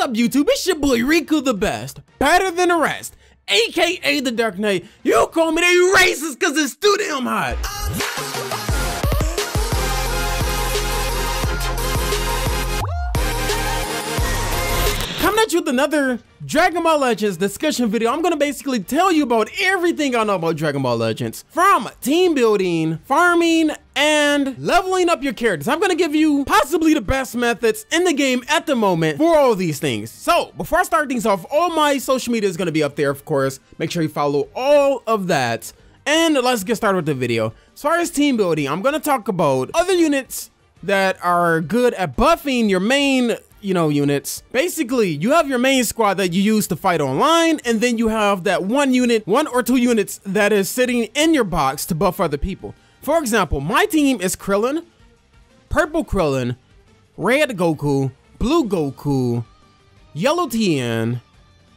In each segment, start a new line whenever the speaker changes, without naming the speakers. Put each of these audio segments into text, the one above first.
up, YouTube? It's your boy RikuTheBest, better than the rest, aka the Dark Knight. You call me the racist cause it's too damn hot. Coming at you with another Dragon Ball Legends discussion video. I'm gonna basically tell you about everything I know about Dragon Ball Legends, from team building, farming, and leveling up your characters. I'm gonna give you possibly the best methods in the game at the moment for all these things. So before I start things off, all my social media is gonna be up there, of course. Make sure you follow all of that. And let's get started with the video. As far as team building, I'm gonna talk about other units that are good at buffing your main units. Basically, you have your main squad that you use to fight online, and then you have that one or two units that is sitting in your box to buff other people. For example, my team is Krillin, Purple Krillin, Red Goku, Blue Goku, Yellow Tien,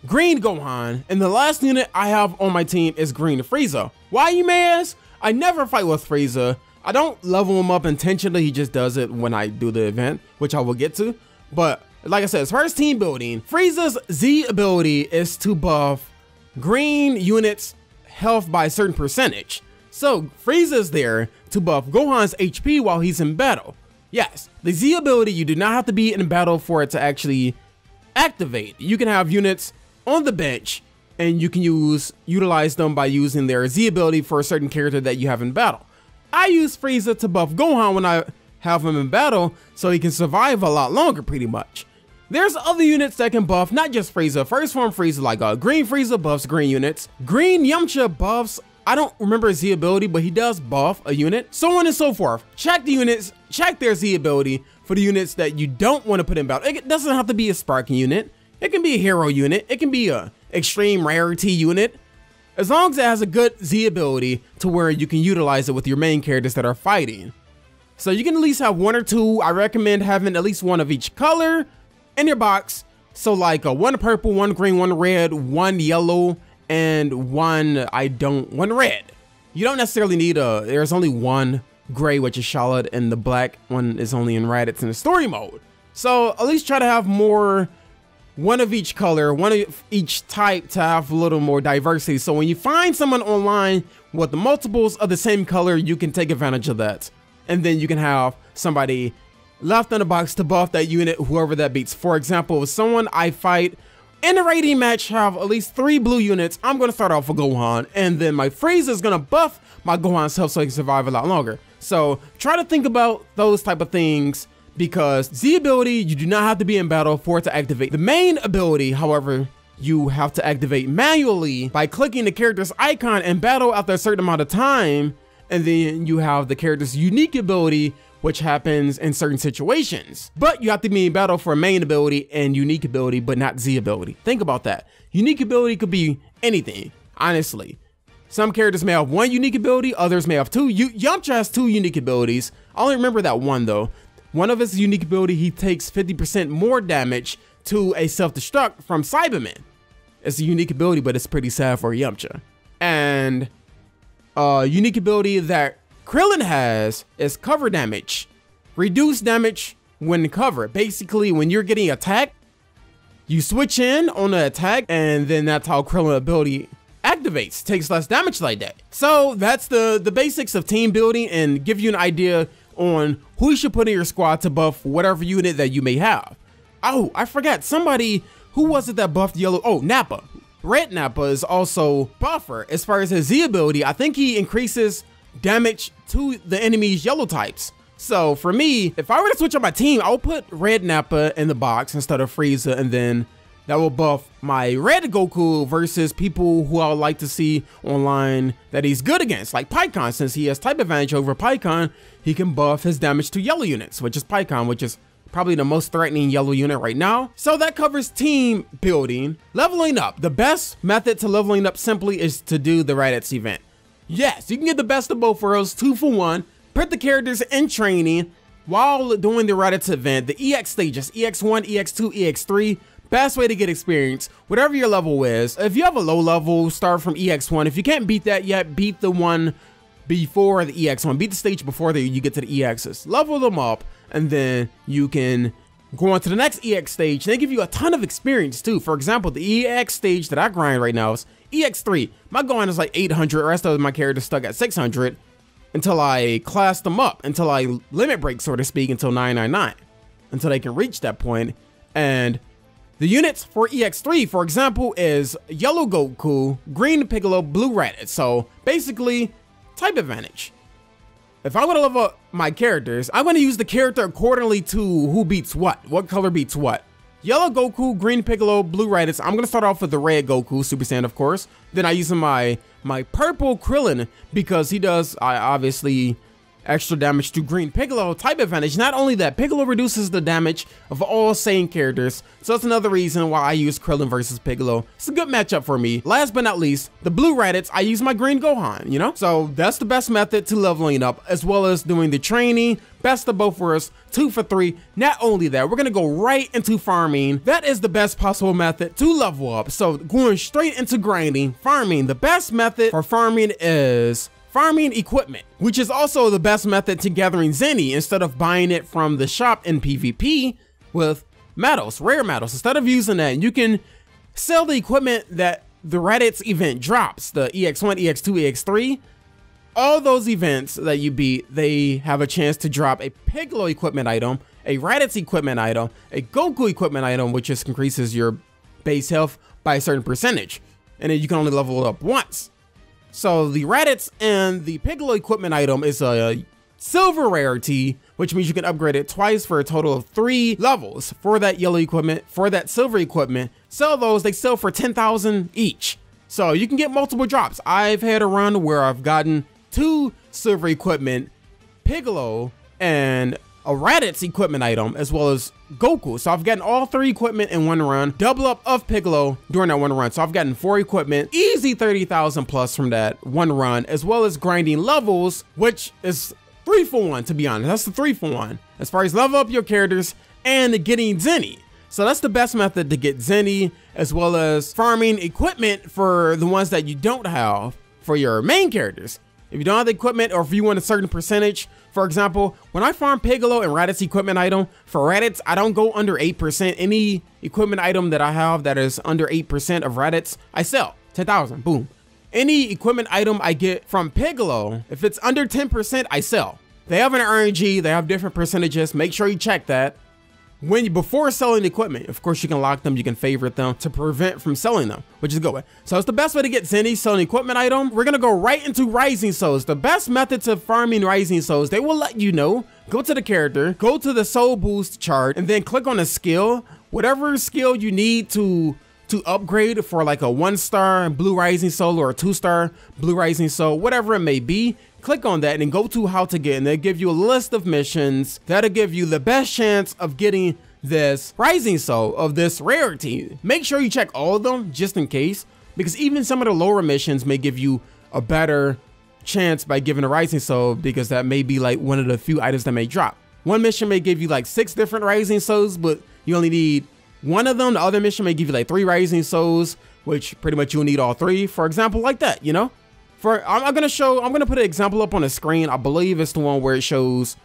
Green Gohan, and the last unit I have on my team is Green Frieza. Why, you may ask? I never fight with Frieza. I don't level him up intentionally, he just does it when I do the event, which I will get to. But like I said, as far as team building, Frieza's Z ability is to buff green units' health by a certain percentage. So Frieza's there to buff Gohan's HP while he's in battle. Yes, the Z ability, you do not have to be in battle for it to actually activate. You can have units on the bench and you can utilize them by using their Z ability for a certain character that you have in battle. I use Frieza to buff Gohan when I have him in battle so he can survive a lot longer, pretty much. There's other units that can buff, not just Frieza. First form Frieza, like Green Frieza buffs green units. Green Yamcha buffs, I don't remember his Z ability, but he does buff a unit. So on and so forth. Check the units, check their Z ability for the units that you don't want to put in battle. It doesn't have to be a sparking unit. It can be a hero unit. It can be a extreme rarity unit. As long as it has a good Z ability to where you can utilize it with your main characters that are fighting. So you can at least have one or two. I recommend having at least one of each color in your box. So like one purple, one green, one red, one yellow, and one red. You don't necessarily need there's only one gray, which is Charlotte, and the black one is only in red. It's in the story mode. So at least try to have one of each color, one of each type to have a little more diversity. So when you find someone online with the multiples of the same color, you can take advantage of that. And then you can have somebody left in the box to buff that unit, whoever that beats. For example, if someone I fight in a rating match have at least 3 blue units, I'm going to start off with Gohan. And then my Frieza is going to buff my Gohan's health so he can survive a lot longer. So try to think about those type of things, because Z ability, you do not have to be in battle for it to activate. The main ability, however, you have to activate manually by clicking the character's icon in battle after a certain amount of time. And then you have the character's unique ability, which happens in certain situations. But you have to be in battle for a main ability and unique ability, but not Z ability. Think about that. Unique ability could be anything, honestly. Some characters may have one unique ability, others may have two. Yamcha has 2 unique abilities. I only remember that one though. One of his unique ability, he takes 50% more damage to a self-destruct from Cyberman. It's a unique ability, but it's pretty sad for Yamcha. And unique ability that Krillin has is cover damage. Reduced damage when covered. Basically, when you're getting attacked, you switch in on the attack, and then that's how Krillin ability activates. Takes less damage like that. So that's the basics of team building, and give you an idea on who you should put in your squad to buff whatever unit that you may have. Oh, I forgot. Somebody, who was it that buffed yellow? Oh, Nappa. Red Nappa is also buffer. As far as his Z ability, I think he increases damage to the enemy's yellow types. So for me, if I were to switch on my team, I would put Red Nappa in the box instead of Frieza, and then that will buff my Red Goku versus people who I would like to see online that he's good against, like Pikkon. Since he has type advantage over Pikkon, he can buff his damage to yellow units, which is Pikkon, which is probably the most threatening yellow unit right now. So that covers team building. Leveling up. The best method to leveling up simply is to do the Raditz event. Yes, you can get the best of both worlds, 2 for 1. Put the characters in training while doing the Raditz event. The EX stages, EX1, EX2, EX3. Best way to get experience, whatever your level is. If you have a low level, start from EX1. If you can't beat that yet, beat the one before the EX1. Beat the stage before you get to the EXs. Level them up, and then you can Go on to the next EX stage, they give you a ton of experience too. For example, the EX stage that I grind right now is EX3. My going is like 800, the rest of my characters stuck at 600 until I class them up, until I limit break, so to speak, until 999, until they can reach that point. And the units for EX3, for example, is yellow Goku, green Piccolo, blue Raditz. So basically, type advantage. If I'm gonna level up my characters, I'm gonna use the character accordingly to who beats what color beats what. Yellow Goku, green Piccolo, blue Raditz. I'm gonna start off with the red Goku, Super Saiyan, of course. Then I use my purple Krillin because he does obviously extra damage to green Piccolo, type advantage. Not only that, Piccolo reduces the damage of all Saiyan characters, so that's another reason why I use Krillin versus Piccolo. It's a good matchup for me. Last but not least, the blue Raditz, I use my green Gohan, you know? So that's the best method to leveling up, as well as doing the training. Best of both worlds, 2 for 3. Not only that, we're gonna go right into farming. That is the best possible method to level up. So going straight into grinding, farming. The best method for farming is farming equipment, which is also the best method to gathering Zenny instead of buying it from the shop in PvP with metals, rare metals. Instead of using that, you can sell the equipment that the Raditz event drops, the EX1, EX2, EX3. All those events that you beat, they have a chance to drop a Piccolo equipment item, a Raditz equipment item, a Goku equipment item, which just increases your base health by a certain percentage. And then you can only level it up once. So the Raditz and the Piccolo equipment item is a silver rarity, which means you can upgrade it twice for a total of 3 levels. For that yellow equipment, for that silver equipment, sell those, they sell for 10,000 each. So you can get multiple drops. I've had a run where I've gotten 2 silver equipment, Piccolo, and a Raditz equipment item, as well as Goku. So I've gotten all 3 equipment in one run, double up of Piccolo during that one run. So I've gotten 4 equipment, easy 30,000 plus from that one run, as well as grinding levels, which is 3 for 1, to be honest. That's the 3 for 1 as far as level up your characters and getting Zenny. So that's the best method to get Zenny, as well as farming equipment for the ones that you don't have for your main characters. If you don't have the equipment, or if you want a certain percentage, for example, when I farm Piccolo and Raditz equipment item, for Raditz, I don't go under 8%. Any equipment item that I have that is under 8% of Raditz, I sell. 10,000, boom. Any equipment item I get from Piccolo, if it's under 10%, I sell. They have an RNG, they have different percentages. Make sure you check that. Before selling the equipment, of course, you can lock them, you can favorite them to prevent from selling them, which is a good way. So it's the best way to get Zenny, selling equipment item. We're gonna go right into Rising Souls. The best method to farming Rising Souls, they will let you know. Go to the character, go to the Soul Boost chart, and then click on a skill. Whatever skill you need to upgrade for like a 1-star Blue Rising Soul or a 2-star Blue Rising Soul, whatever it may be. Click on that and then go to how to get, and they'll give you a list of missions that'll give you the best chance of getting this Rising Soul of this rarity. Make sure you check all of them just in case, because even some of the lower missions may give you a better chance by giving a Rising Soul, because that may be like one of the few items that may drop. One mission may give you like 6 different Rising Souls, but you only need 1 of them. The other mission may give you like 3 Rising Souls, which pretty much you'll need all 3, for example, like that, you know? I'm gonna put an example up on the screen. I believe it's the one where it shows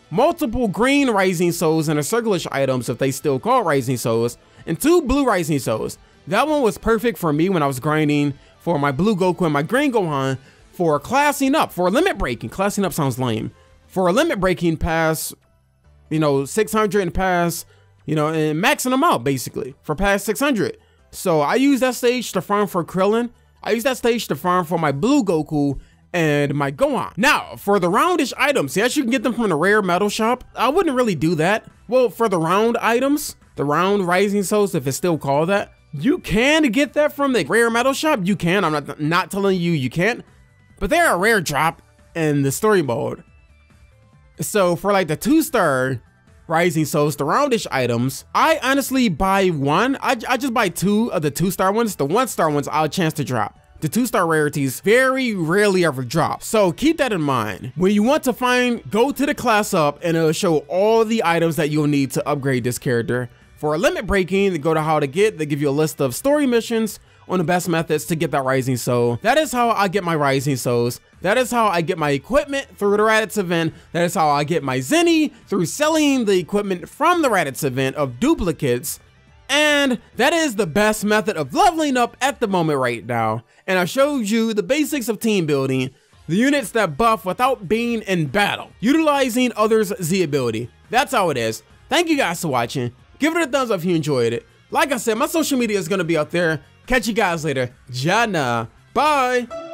multiple green Rising Souls and a circlish items, if they still call Rising Souls, and 2 blue Rising Souls. That one was perfect for me when I was grinding for my blue Goku and my green Gohan for classing up, for limit breaking. Classing up sounds lame. For a limit breaking pass, you know, 600 and pass, you know, and maxing them out basically for past 600. So I use that stage to farm for Krillin. I use that stage to farm for my blue Goku and my Gohan. Now, for the roundish items, yes, you can get them from the rare metal shop. I wouldn't really do that. Well, for the round items, the round Rising Souls, if it's still called that, you can get that from the rare metal shop. You can. I'm not telling you you can't, but they're a rare drop in the story mode. So for like the 2-star Rising Souls, the roundish items, I honestly buy 1. I just buy 2 of the 2-star ones. The 1-star ones I'll chance to drop. The 2-star rarities very rarely ever drop. So keep that in mind. When you want to go to the class up, and it'll show all the items that you'll need to upgrade this character. For a limit breaking, go to how to get, they give you a list of story missions on the best methods to get that rising soul. That is how I get my rising souls. That is how I get my equipment through the Raditz event. That is how I get my Zenny through selling the equipment from the Raditz event of duplicates. And that is the best method of leveling up at the moment right now. And I showed you the basics of team building, the units that buff without being in battle, utilizing others' Z ability. That's how it is. Thank you guys for watching. Give it a thumbs up if you enjoyed it. Like I said, my social media is going to be up there. Catch you guys later. Jana. Bye.